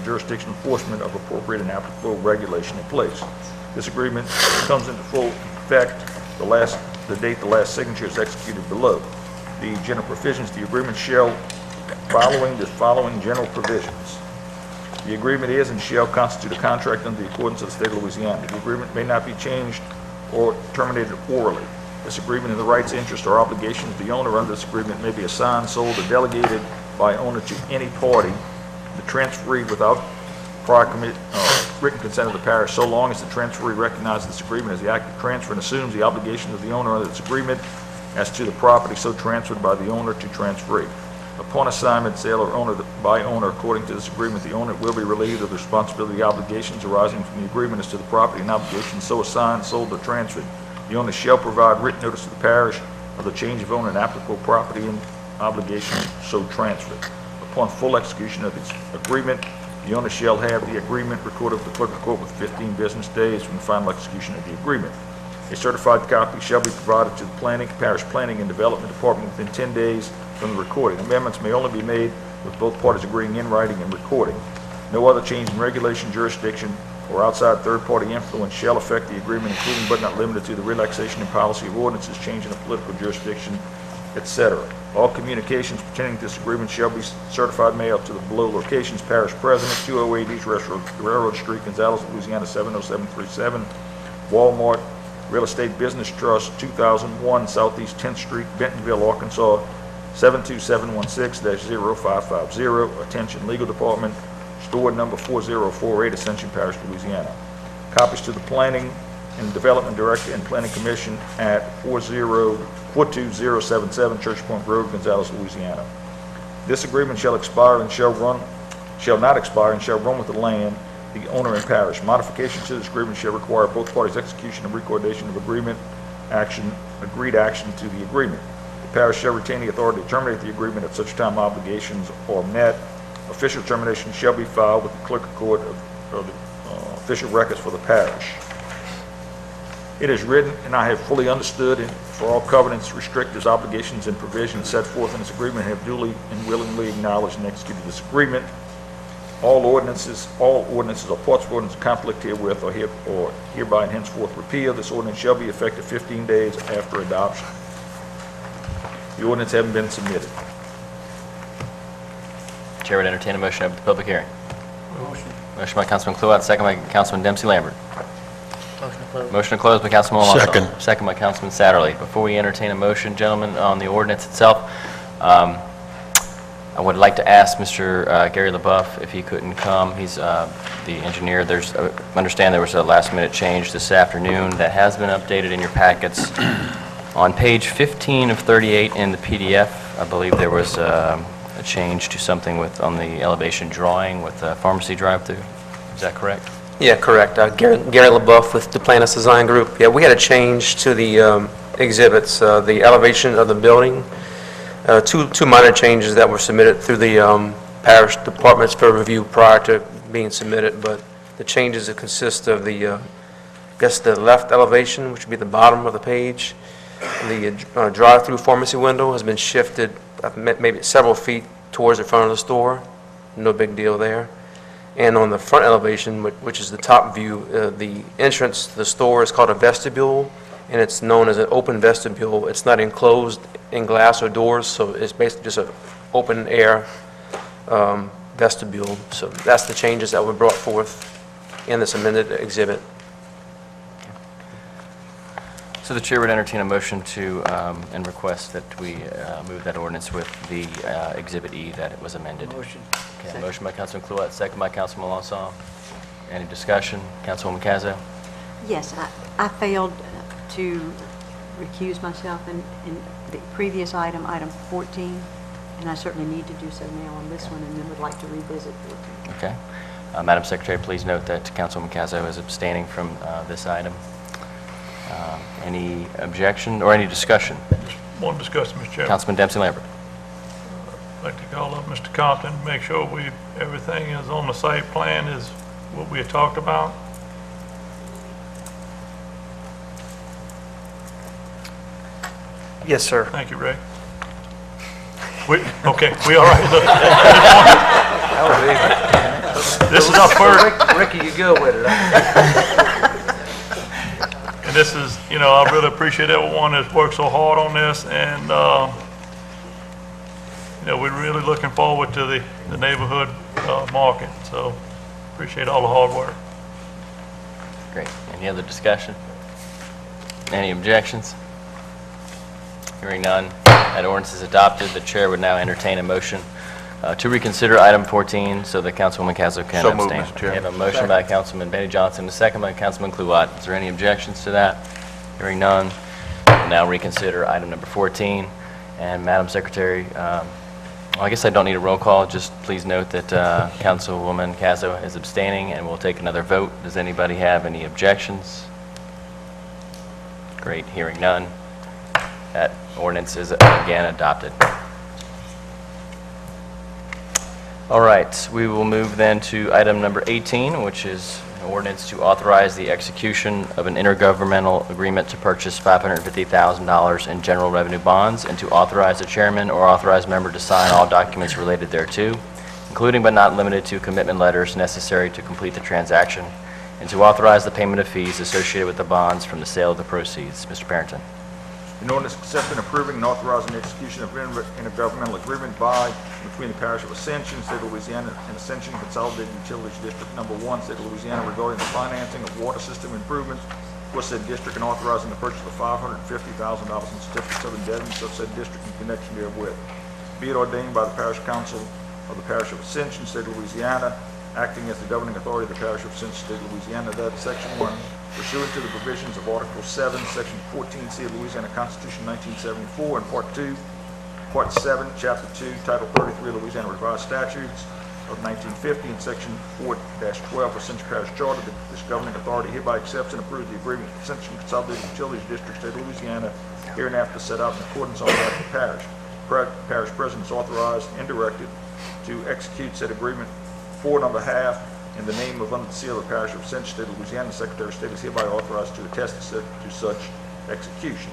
jurisdiction enforcement of appropriate and applicable regulation in place. This agreement comes into full effect the date the last signature is executed below. The general provisions of the agreement shall following the following general provisions. The agreement is and shall constitute a contract under the accordance of the state of Louisiana. The agreement may not be changed or terminated orally. This agreement and the rights, interests, or obligations of the owner under this agreement may be assigned, sold, or delegated by owner to any party, the transferee without prior written consent of the parish, so long as the transferee recognizes this agreement as the act of transfer and assumes the obligations of the owner under this agreement as to the property so transferred by the owner to transferee. Upon assignment, sale, or owner by owner according to this agreement, the owner will be relieved of the responsibility of obligations arising from the agreement as to the property and obligations so assigned, sold, or transferred. The owner shall provide written notice to the parish of the change of owner and applicable property and obligations so transferred. Upon full execution of this agreement, the owner shall have the agreement recorded with the clerk of court with 15 business days from the final execution of the agreement. A certified copy shall be provided to the parish planning and development department within 10 days from the recording. Amendments may only be made with both parties agreeing in writing and recording. No other change in regulation, jurisdiction, or outside third-party influence shall affect the agreement, including but not limited to the relaxation in policy of ordinances, change in a political jurisdiction, etc. All communications pertaining to this agreement shall be certified mail to the below locations: Parish President, 208 East Railroad Street, Gonzales, Louisiana 70737. Walmart Real Estate Business Trust, 2001 Southeast 10th Street, Bentonville, Arkansas 72716-0550. Attention Legal Department, store number 4048, Ascension Parish, Louisiana. Copies to the Planning and Development Director and Planning Commission at 42077 Church Point Road, Gonzales, Louisiana. This agreement shall expire and shall not expire and shall run with the land, the owner, and parish. Modification to this agreement shall require both parties' execution and recordation of agreed action to the agreement. The parish shall retain the authority to terminate the agreement at such time obligations are met. Official termination shall be filed with the clerk of court of the official records for the parish. It is written, and I have fully understood, and for all covenants, restrictors, obligations, and provisions set forth in this agreement, have duly and willingly acknowledged and executed this agreement. All ordinances or parts of ordinance conflict herewith or hereby and henceforth repealed. This ordinance shall be effective 15 days after adoption. The ordinance having been submitted. Chair would entertain a motion to open the public hearing. Motion by Councilman Kluwat, second by Councilman Dempsey Lambert. Motion to close by Councilman Alonso. Second by Councilman Satterley. Before we entertain a motion, gentlemen, on the ordinance itself, I would like to ask Mr. Gary LaBeouf if he couldn't come. He's the engineer. There's, I understand there was a last-minute change this afternoon that has been updated in your packets. On page 15 of 38 in the PDF, I believe there was a change to something on the elevation drawing with the pharmacy drive-through. Is that correct? Yeah, correct. Gary LaBeouf with the Duplantis Design Group. Yeah, we had a change to the exhibits, the elevation of the building. Two minor changes that were submitted through the parish departments for review prior to being submitted, but the changes that consist of the left elevation, which would be the bottom of the page. The drive-through pharmacy window has been shifted maybe several feet towards the front of the store. No big deal there. And on the front elevation, which is the top view, the entrance to the store is called a vestibule, and it's known as an open vestibule. It's not enclosed in glass or doors, so it's basically just an open air vestibule. So that's the changes that were brought forth in this amended exhibit. So the chair would entertain a motion to, and request that we move that ordinance with the Exhibit E that it was amended. Motion. Okay, motion by Councilman Cluett, second by Councilman Lonsong. Any discussion? Councilwoman Cazzo? Yes, I failed to recuse myself in the previous item, item 14, and I certainly need to do so now on this one, and then would like to revisit 14. Okay. Madam Secretary, please note that Councilwoman Cazzo is abstaining from this item. Any objection or any discussion? One discussion, Mr. Chairman. Councilman Dempsey Lambert. I'd like to call up Mr. Compton, make sure everything is on the site plan is what we had talked about. Yes, sir. Thank you, Ray. Okay, we all right? Look, this is our first. Ricky, you go with it. And this is, I really appreciate everyone that's worked so hard on this, and, we're really looking forward to the neighborhood market, so appreciate all the hard work. Great. Any other discussion? Any objections? Hearing none, that ordinance is adopted. The chair would now entertain a motion to reconsider item 14 so that Councilwoman Cazzo can So moved, abstain. Mr. Chair. We have a motion by Councilman Benny Johnson, a second by Councilman Cluett. Is there any objections to that? Hearing none, we'll now reconsider item number 14. And Madam Secretary, I guess I don't need a roll call. Just please note that Councilwoman Cazzo is abstaining, and we'll take another vote. Does anybody have any objections? Great. Hearing none. That ordinance is again adopted. All right, we will move then to item number 18, which is an ordinance to authorize the execution of an intergovernmental agreement to purchase $550,000 in general revenue bonds and to authorize the chairman or authorized member to sign all documents related thereto, including but not limited to commitment letters necessary to complete the transaction, and to authorize the payment of fees associated with the bonds from the sale of the proceeds. Mr. Parrington. An ordinance accepting, approving, and authorizing the execution of intergovernmental agreement by and between the Parish of Ascension, State of Louisiana, and Ascension Consolidated Utilities District Number 1, State of Louisiana, regarding the financing of water system improvements for said district and authorizing the purchase of $550,000 in certificates of indebtedness of said district in connection therewith. Be it ordained by the Parish Council of the Parish of Ascension, State of Louisiana, acting as the governing authority of the Parish of Ascension, State of Louisiana, that Section 1, pursuant to the provisions of Article 7, Section 14C of Louisiana Constitution 1974, and Part 2, Part 7, Chapter 2, Title 33 of Louisiana Revised Statutes of 1950, and Section 4-12 of Ascension Parish Charter, that this governing authority hereby accepts and approves the agreement with Ascension Consolidated Utilities District, State of Louisiana, hereinafter set out in accordance on behalf of the parish. Parish President is authorized and directed to execute said agreement for and on behalf in the name of under the seal of the Parish of Ascension, State of Louisiana, the Secretary of State is hereby authorized to attest to such execution.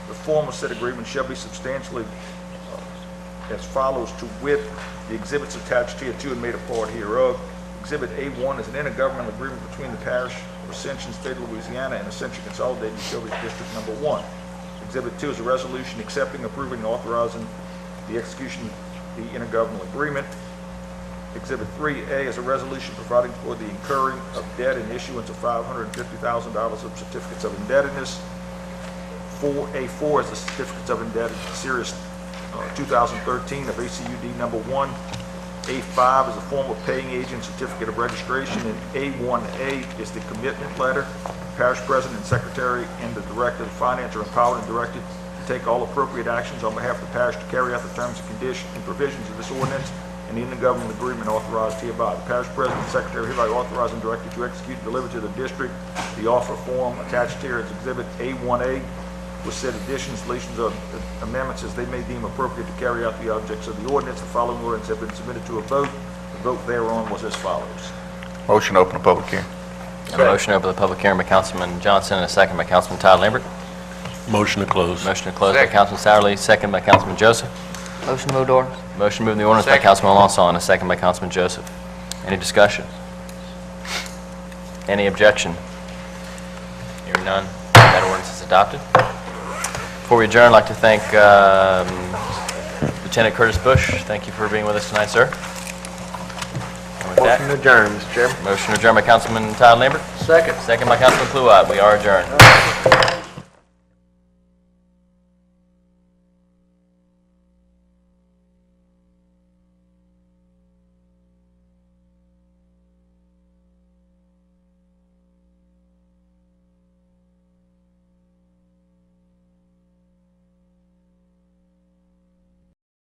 The form of said agreement shall be substantially as follows: to wit, the exhibits attached hereto and made a part hereof. Exhibit A1 is an intergovernmental agreement between the Parish of Ascension, State of Louisiana, and Ascension Consolidated Utilities District Number 1. Exhibit 2 is a resolution accepting, approving, and authorizing the execution of the intergovernmental agreement. Exhibit 3A is a resolution providing for the incurring of debt and issuance of $550,000 of certificates of indebtedness. 4A4 is the certificates of indebtedness, serious 2013 of ACUD number 1. A5 is a form of paying agent certificate of registration, and A1A is the commitment letter. Parish President and Secretary and the Director of Finance are empowered and directed to take all appropriate actions on behalf of the parish to carry out the terms and conditions and provisions of this ordinance and the intergovernmental agreement authorized hereby. The Parish President and Secretary hereby authorized and directed to execute and deliver to the district the offer form attached here as Exhibit A1A with said additions, deletions, or amendments as they may deem appropriate to carry out the objects of the ordinance. The following ordinance have been submitted to a vote. The vote thereon was as follows. Motion to open the public hearing. A motion to open the public hearing by Councilman Johnson and a second by Councilman Todd Lambert. Motion to close. Motion to close by Councilman Sowerly, second by Councilman Joseph. Motion to move to ordinance. Motion to move the ordinance by Councilman Alonso and a second by Councilman Joseph. Any discussion? Any objection? Hearing none, that ordinance is adopted. Before we adjourn, I'd like to thank Lieutenant Curtis Bush. Thank you for being with us tonight, sir. And with that, Motion to adjourn, Mr. Chairman. motion to adjourn by Councilman Todd Lambert. Second. Second by Councilman Kluwat. We are adjourned.